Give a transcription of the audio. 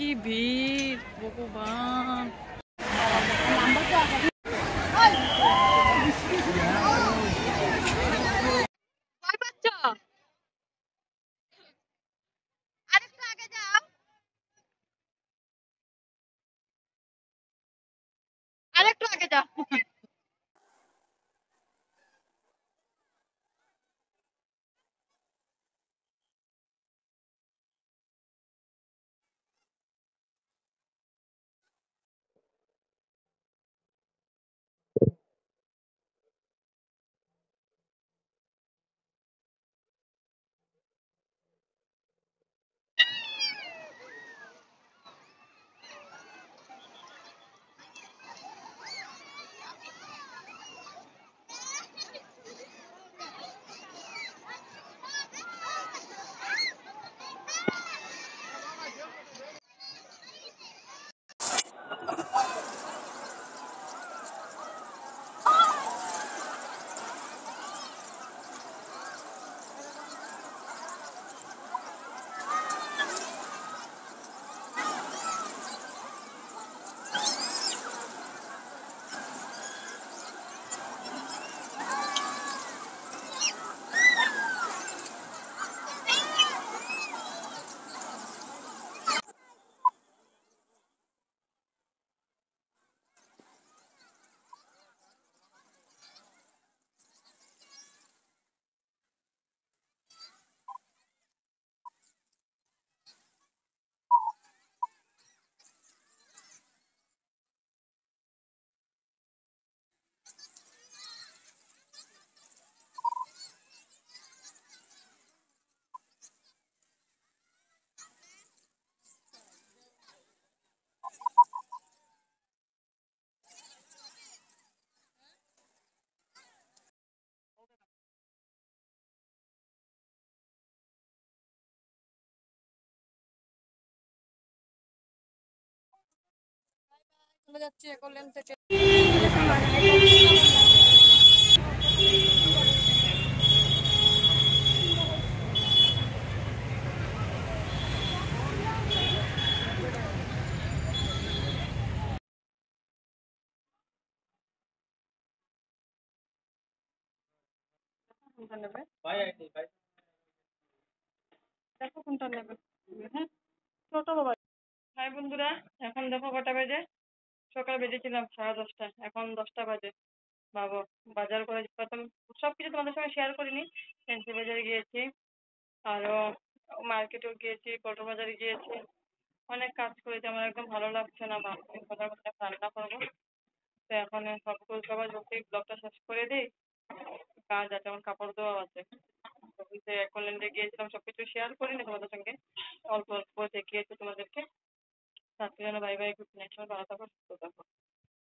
কি ভিড় ভগবান। আরেকটু আগে যাও। চলে যাচ্ছি একলেন থেকে। কোনটা নেবে দেখো, কোনটা নেবে। হ্যাঁ, ছোট বাবা। হাই বন্ধুরা, এখন দেখো কটা বাজে। সকাল বেজেছিলাম 10:30, এখন 10টা বাজে। ভাবো, বাজার করে প্রথম সবকিছু তোমাদের সঙ্গে শেয়ার করিনি। ফ্যান্সি বাজারে গিয়েছি, আরো মার্কেটেও গিয়েছি, পল্টন বাজারে গিয়েছি। অনেক কাজ করেছি, আমার একদম ভালো লাগছে না। ভাবছি কোথাও কোথাও রান্না করবো। তো এখন সবার যখন ব্লগটা শেষ করে দিই, কাজ আছে, আমার কাপড় ধোয়া আছে। একল্যান্ডে গিয়েছিলাম, সবকিছু শেয়ার করিনি তোমাদের সঙ্গে, অল্প অল্প দেখিয়েছি তোমাদেরকে। রাত্রি যেন বাই বাই, গুড নাইট, সবাই ভালো থাকো, সুস্থ থাকো।